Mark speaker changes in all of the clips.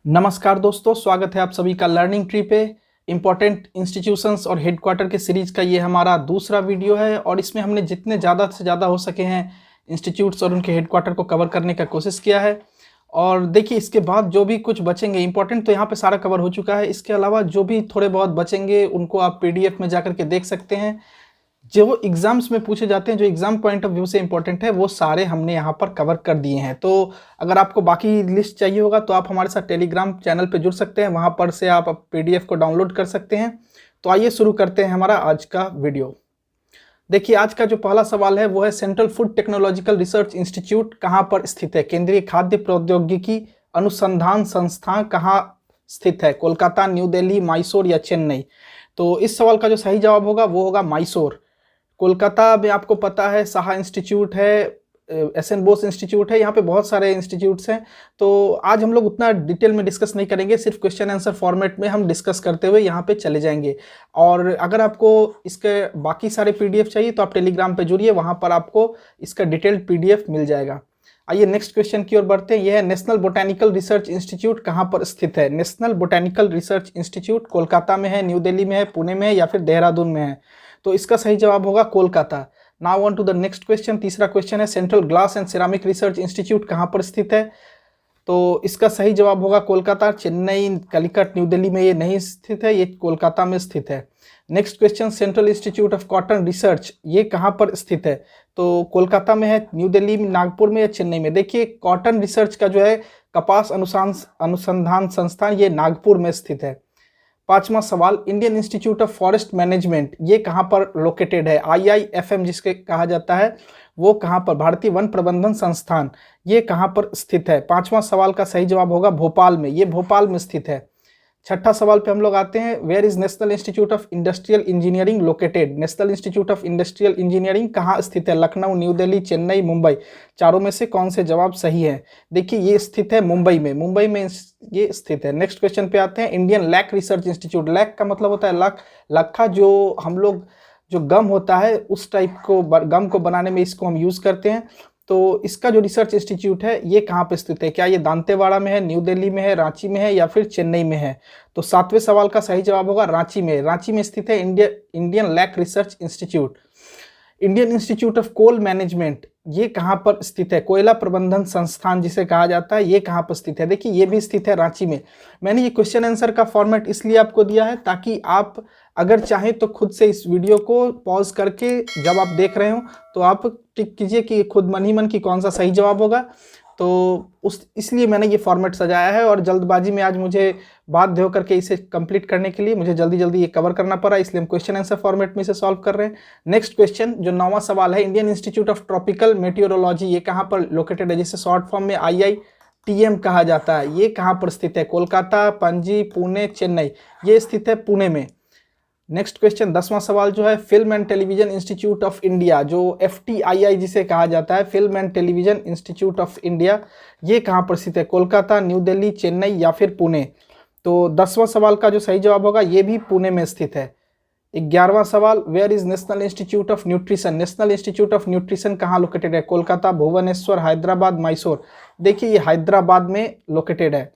Speaker 1: नमस्कार दोस्तों, स्वागत है आप सभी का लर्निंग ट्री पे। इम्पोर्टेंट इंस्टीट्यूशंस और हेडक्वार्टर के सीरीज का ये हमारा दूसरा वीडियो है और इसमें हमने जितने ज़्यादा से ज़्यादा हो सके हैं इंस्टीट्यूट्स और उनके हेडक्वार्टर को कवर करने का कोशिश किया है। और देखिए, इसके बाद जो भी कुछ बचेंगे इंपॉर्टेंट तो यहाँ पे सारा कवर हो चुका है। इसके अलावा जो भी थोड़े बहुत बचेंगे उनको आप पीडीएफ में जाकर के देख सकते हैं। जो एग्जाम्स में पूछे जाते हैं, जो एग्जाम पॉइंट ऑफ व्यू से इंपॉर्टेंट है, वो सारे हमने यहाँ पर कवर कर दिए हैं। तो अगर आपको बाकी लिस्ट चाहिए होगा तो आप हमारे साथ टेलीग्राम चैनल पे जुड़ सकते हैं, वहाँ पर से आप पीडीएफ को डाउनलोड कर सकते हैं। तो आइए शुरू करते हैं हमारा आज का वीडियो। देखिए, आज का जो पहला सवाल है वो है central food technological research institute कहाँ पर स्थित है? केंद्रीय खाद्य प्रौद्योगिकी अनुसंधान संस्थान कहाँ स्थित है? कोलकाता, न्यू दिल्ली, मैसूर या चेन्नई? तो इस सवाल का जो सही जवाब होगा वो होगा मैसूर। कोलकाता में आपको पता है साहा इंस्टीट्यूट है, एस.एन. बोस इंस्टीट्यूट है, यहाँ पे बहुत सारे इंस्टीट्यूट्स हैं। तो आज हम लोग उतना डिटेल में डिस्कस नहीं करेंगे, सिर्फ क्वेश्चन आंसर फॉर्मेट में हम डिस्कस करते हुए यहाँ पे चले जाएंगे। और अगर आपको इसके बाकी सारे पीडीएफ चाहिए तो आप टेलीग्राम पे जुड़िए, वहाँ पर आपको इसका डिटेल्ड पीडीएफ मिल जाएगा। आइए नेक्स्ट क्वेश्चन की ओर बढ़ते हैं। यह है नेशनल बोटेनिकल रिसर्च इंस्टीट्यूट कहाँ पर स्थित है? National botanical research institute Kolkata में है, न्यू दिल्ली में है, पुणे में है या फिर देहरादून में है? तो इसका सही जवाब होगा Kolkata. Now on to the next question. तीसरा क्वेश्चन है central glass and ceramic research institute कहाँ पर स्थित है? तो इसका सही जवाब होगा कोलकाता। चेन्नई, कलिकट, न्यू दिल्ली में ये नहीं स्थित है, ये कोलकाता में स्थित है। Next question central institute of cotton research ये कहाँ पर स्थित है? तो कोलकाता में है, न्यू दिल्ली में, नागपुर में या चेन्नई में? देखिए, कॉटन रिसर्च का जो है कपास अनुसंधान संस्थान ये नागपुर में स्थित है। पांचवा सवाल Indian institute of forest management ये कहाँ पर लोकेटेड है? IIFM जिसके कहा जाता है वो कहाँ पर? भारतीय वन प्रबंधन संस्थान ये कहाँ पर स्थित है? पांचवा सवाल का सही जवाब होगा भोपाल में, ये भोपाल में स्थित है। छठा सवाल पे हम लोग आते हैं। Where is national institute of industrial engineering located? National institute of industrial engineering कहाँ स्थित है? लखनऊ, न्यू दिल्ली, चेन्नई, मुंबई? चारों में से कौन से जवाब सही है? देखिए, ये स्थित है मुंबई में, मुंबई में ये स्थित है। नेक्स्ट क्वेश्चन पे आते हैं। Indian lake research institute, lake का मतलब होता है लखा, जो हम लोग जो गम होता है उस टाइप को गम को बनाने में इसको हम यूज़ करते हैं। तो इसका जो रिसर्च इंस्टीट्यूट है ये कहाँ पर स्थित है? क्या ये दांतेवाड़ा में है, न्यू दिल्ली में है, रांची में है या फिर चेन्नई में है? तो सातवें सवाल का सही जवाब होगा रांची में। रांची में स्थित है Indian lake research institute. Indian institute of coal management ये कहाँ पर स्थित है? कोयला प्रबंधन संस्थान जिसे कहा जाता है, ये कहाँ पर स्थित है? देखिए, ये भी स्थित है रांची में। मैंने ये क्वेश्चन आंसर का फॉर्मेट इसलिए आपको दिया है ताकि आप अगर चाहें तो खुद से इस वीडियो को पॉज करके जब आप देख रहे हो तो आप टिक कीजिए कि खुद मन ही मन की कौन सा सही जवाब होगा। तो इसलिए मैंने ये फॉर्मेट सजाया है और जल्दबाजी में आज मुझे बाध्य होकर के इसे कंप्लीट करने के लिए मुझे जल्दी जल्दी ये कवर करना पड़ा, इसलिए हम क्वेश्चन आंसर फॉर्मेट में इसे सॉल्व कर रहे हैं। नेक्स्ट क्वेश्चन जो 9वां सवाल है, Indian institute of tropical meteorology ये कहाँ पर लोकेटेड है? जिसे शॉर्ट फॉर्म में IITM कहा जाता है, ये कहाँ पर स्थित है? कोलकाता, पणजी, पुणे, चेन्नई? ये स्थित है पुणे में। नेक्स्ट क्वेश्चन 10वां सवाल जो है film and television institute of India, जो FTII जिसे कहा जाता है, film and television institute of India, ये कहाँ पर स्थित है? कोलकाता, न्यू दिल्ली, चेन्नई या फिर पुणे? तो 10वां सवाल का जो सही जवाब होगा ये भी पुणे में स्थित है। 11वां सवाल where is national institute of nutrition? National institute of nutrition कहाँ लोकेटेड है? कोलकाता, भुवनेश्वर, हैदराबाद, मैसूर? देखिए, ये हैदराबाद में लोकेटेड है।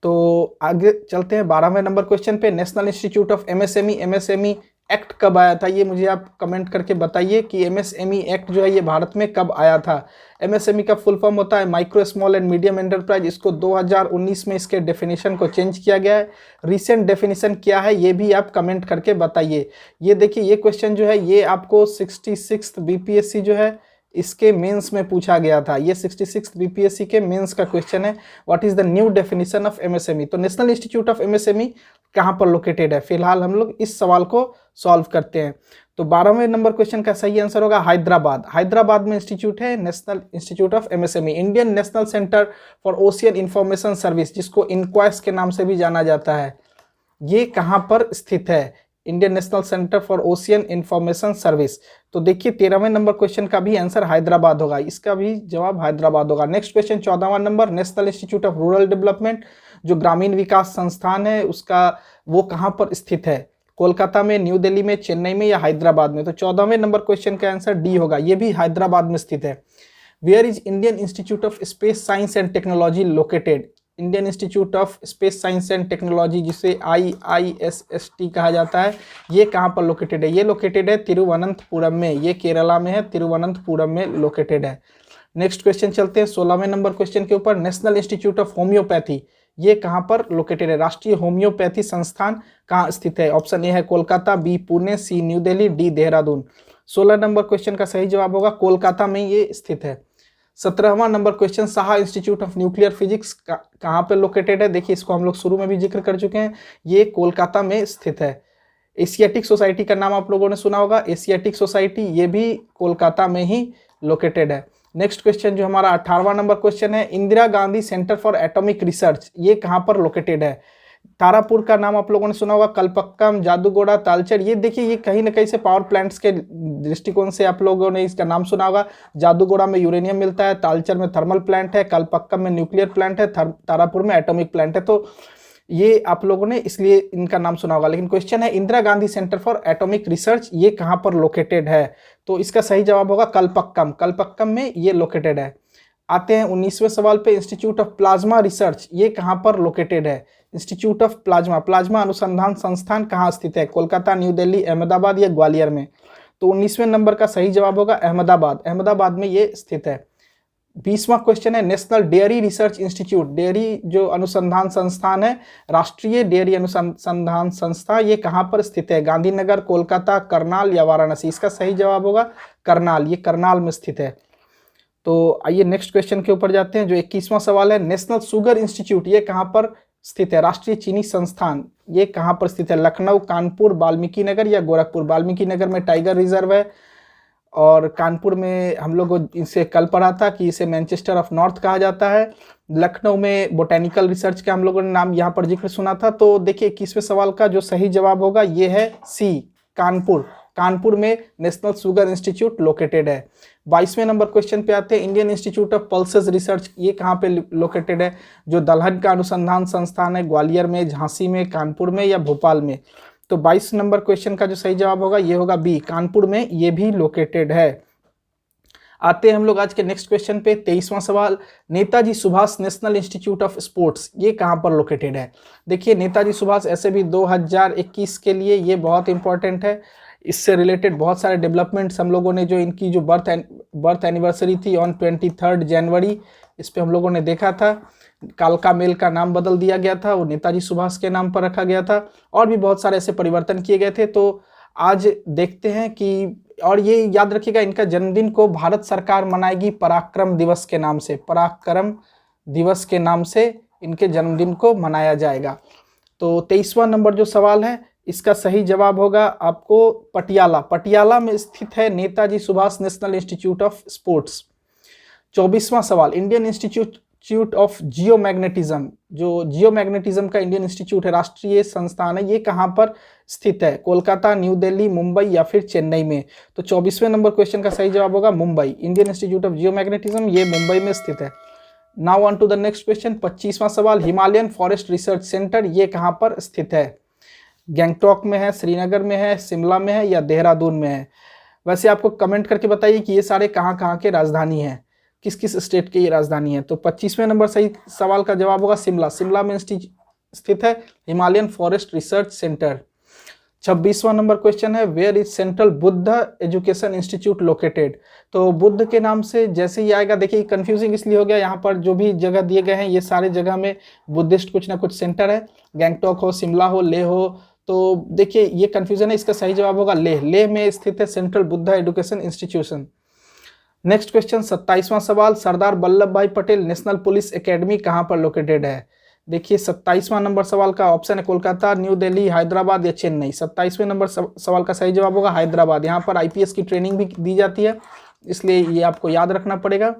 Speaker 1: तो आगे चलते हैं 12वें नंबर क्वेश्चन पे। National institute of MSME act कब आया था? ये मुझे आप कमेंट करके बताइए कि MSME एक्ट जो है ये भारत में कब आया था। MSME का फुल फॉर्म होता है micro small and medium enterprise. इसको 2019 में इसके डेफिनेशन को चेंज किया गया है। रिसेंट डेफिनेशन क्या है ये भी आप कमेंट करके बताइए। ये देखिए, ये क्वेश्चन जो है ये आपको 66th BPSC जो है इसके मेंस में पूछा गया था। ये 66th BPSC के मेंस का क्वेश्चन है। What is the new definition of MSME? तो नेशनल इंस्टीट्यूट ऑफ MSME कहाँ पर लोकेटेड है? फिलहाल हम लोग इस सवाल को सॉल्व करते हैं। तो 12वें नंबर क्वेश्चन का सही आंसर होगा हैदराबाद। हैदराबाद में इंस्टीट्यूट है national institute of MSME। Indian national centre for ocean information service जिसको इनक्वाइस के नाम से भी जाना जाता है, ये कहाँ पर स्थित है? Indian national centre for ocean information service. तो देखिए, 13वें नंबर क्वेश्चन का भी आंसर हैदराबाद होगा, इसका भी जवाब हैदराबाद होगा। नेक्स्ट क्वेश्चन 14वां number, national institute of rural development जो ग्रामीण विकास संस्थान है उसका वो कहाँ पर स्थित है? कोलकाता में, न्यू दिल्ली में, चेन्नई में या हैदराबाद में? तो 14वें नंबर क्वेश्चन का आंसर डी होगा, ये भी हैदराबाद में स्थित है। Where is Indian institute of space science and technology located? Indian institute of space science and technology, जिसे IISST कहा जाता है, ये कहाँ पर लोकेटेड है? ये लोकेटेड है तिरुवनंतपुरम में, ये केरला में है, तिरुवनंतपुरम में लोकेटेड है। नेक्स्ट क्वेश्चन चलते हैं 16वें नंबर क्वेश्चन के ऊपर। नेशनल इंस्टीट्यूट ऑफ होम्योपैथी, ये कहाँ पर लोकेटेड है? राष्ट्रीय होम्योपैथी संस्थान कहाँ स्थित है? ऑप्शन ए है Kolkata, B Pune, C New Delhi, D Dehradun. 16 number question का सही जवाब होगा कोलकाता में ये स्थित है। 17वां number question, Saha institute of nuclear physics कहाँ पे लोकेटेड है? देखिए इसको हम लोग शुरू में भी जिक्र कर चुके हैं, ये कोलकाता में स्थित है। एशियाटिक सोसाइटी का नाम आप लोगों ने सुना होगा, एशियाटिक सोसाइटी, ये भी कोलकाता में ही लोकेटेड है। नेक्स्ट क्वेश्चन जो हमारा 18वां नंबर क्वेश्चन है, Indira Gandhi centre for atomic research, ये कहाँ पर लोकेटेड है? तारापुर का नाम आप लोगों ने सुना होगा, कलपक्कम, जादूगोड़ा, तालचेर। ये देखिए ये कहीं ना कहीं से पावर प्लांट्स के दृष्टिकोण से आप लोगों ने इसका नाम सुना होगा। जादूगोड़ा में यूरेनियम मिलता है, तालचेर में थर्मल प्लांट है, कलपक्कम में न्यूक्लियर प्लांट है, तारापुर में एटॉमिक प्लांट है। तो ये आप लोगों ने इसलिए इनका नाम सुना होगा। लेकिन क्वेश्चन है Indira Gandhi centre for atomic research, ये कहाँ पर लोकेटेड है? तो इसका सही जवाब होगा कलपक्कम, कलपक्कम में ये लोकेटेड है। आते हैं 19वें सवाल पे, इंस्टीट्यूट ऑफ प्लाज्मा रिसर्च, ये कहाँ पर लोकेटेड है? इंस्टीट्यूट ऑफ प्लाज्मा, प्लाज्मा अनुसंधान संस्थान कहाँ स्थित है? कोलकाता, न्यू दिल्ली, अहमदाबाद या ग्वालियर में? तो 19वें नंबर का सही जवाब होगा अहमदाबाद, अहमदाबाद में ये स्थित है। 20वां क्वेश्चन है, national dairy research institute, dairy जो अनुसंधान संस्थान है, राष्ट्रीय डेयरी अनुसंधान संस्था, ये कहाँ पर स्थित है? गांधीनगर, कोलकाता, करनाल या वाराणसी? इसका सही जवाब होगा करनाल, ये करनाल में स्थित है। तो आइए नेक्स्ट क्वेश्चन के ऊपर जाते हैं जो 21वां सवाल है, नेशनल शुगर इंस्टीट्यूट, ये कहाँ पर स्थित है? राष्ट्रीय चीनी संस्थान, ये कहाँ पर स्थित है? लखनऊ, कानपुर, वाल्मीकि नगर या गोरखपुर? वाल्मीकि नगर में टाइगर रिजर्व है, और कानपुर में हम लोग इसे कल पढ़ा था कि इसे मैनचेस्टर ऑफ नॉर्थ कहा जाता है। लखनऊ में बोटेनिकल रिसर्च का हम लोगों ने नाम यहाँ पर जिक्र सुना था। तो देखिए 21वें सवाल का जो सही जवाब होगा ये है सी, कानपुर, कानपुर में नेशनल शुगर इंस्टीट्यूट लोकेटेड है। 22वें नंबर क्वेश्चन पे आते हैं, Indian institute of pulses research, ये कहाँ पे लोकेटेड है? जो दलहन का अनुसंधान संस्थान है, ग्वालियर में, झांसी में, कानपुर में या भोपाल में? तो 22 नंबर क्वेश्चन का जो सही जवाब होगा ये होगा बी, कानपुर में ये भी लोकेटेड है। आते हैं हम लोग आज के नेक्स्ट क्वेश्चन पे, 23वां सवाल, Netaji Subhash national institute of sports, ये कहाँ पर लोकेटेड है? देखिए नेताजी सुभाष ऐसे भी 2021 के लिए ये बहुत इंपॉर्टेंट है। इससे रिलेटेड बहुत सारे डेवलपमेंट्स हम लोगों ने, जो इनकी जो बर्थ एनिवर्सरी थी ऑन 23 जनवरी, इस पर हम लोगों ने देखा था। कालका मेल का नाम बदल दिया गया था, वो नेताजी सुभाष के नाम पर रखा गया था, और भी बहुत सारे ऐसे परिवर्तन किए गए थे। तो आज देखते हैं कि, और ये याद रखिएगा इनका जन्मदिन को भारत सरकार मनाएगी पराक्रम दिवस के नाम से, पराक्रम दिवस के नाम से इनके जन्मदिन को मनाया जाएगा। तो 23वां नंबर जो सवाल है इसका सही जवाब होगा आपको पटियाला, पटियाला में स्थित है Netaji Subhash national institute of sports. 24वां सवाल, इंडियन इंस्टीट्यूट ऑफ जियोमैग्नेटिज्म, जो जियोमैग्नेटिज्म का इंडियन इंस्टीट्यूट है, राष्ट्रीय संस्थान है, ये कहाँ पर स्थित है? कोलकाता, न्यू दिल्ली, मुंबई या फिर चेन्नई में? तो 24वें नंबर क्वेश्चन का सही जवाब होगा Mumbai, Indian institute of geomagnetism ये मुंबई में स्थित है। Now on to the next question, 25वां सवाल, हिमालयन फॉरेस्ट रिसर्च सेंटर ये कहाँ पर स्थित है? गैंगटॉक में है, श्रीनगर में है, शिमला में है या देहरादून में है? वैसे आपको कमेंट करके बताइए कि ये सारे कहाँ कहाँ के राजधानी हैं, किस किस स्टेट की ये राजधानी है। तो 25वें नंबर सही सवाल का जवाब होगा शिमला, शिमला में स्थित है हिमालयन फॉरेस्ट रिसर्च सेंटर। 26वां नंबर क्वेश्चन है, where is central Buddha education institute located? तो बुद्ध के नाम से जैसे ही आएगा, देखिए कंफ्यूजिंग इसलिए हो गया, यहाँ पर जो भी जगह दिए गए हैं ये सारे जगह में बुद्धिस्ट कुछ ना कुछ सेंटर है, गैंगटॉक हो, शिमला हो, लेह हो। तो देखिए ये कंफ्यूजन है, इसका सही जवाब होगा लेह, लेह में स्थित है central Buddha education institution. Next question 27वां सवाल, सरदार वल्लभ भाई पटेल नेशनल पुलिस एकेडमी कहाँ पर लोकेटेड है? देखिए 27वां नंबर सवाल का ऑप्शन है कोलकाता, न्यू दिल्ली, हैदराबाद या चेन्नई। 27वें नंबर सवाल का सही जवाब होगा हैदराबाद, यहाँ पर IPS की ट्रेनिंग भी दी जाती है, इसलिए ये आपको याद रखना पड़ेगा।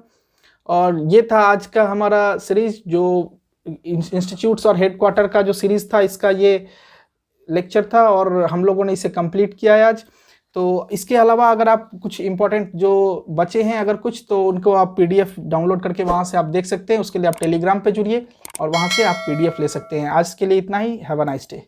Speaker 1: और ये था आज का हमारा सीरीज, जो इंस्टीट्यूट्स और हेडक्वार्टर का जो सीरीज था, इसका ये लेक्चर था और हम लोगों ने इसे कंप्लीट किया है आज। तो इसके अलावा अगर आप कुछ इंपॉर्टेंट जो बचे हैं अगर कुछ, तो उनको आप PDF डाउनलोड करके वहाँ से आप देख सकते हैं। उसके लिए आप टेलीग्राम पे जुड़िए और वहाँ से आप PDF ले सकते हैं। आज के लिए इतना ही। Have a nice day.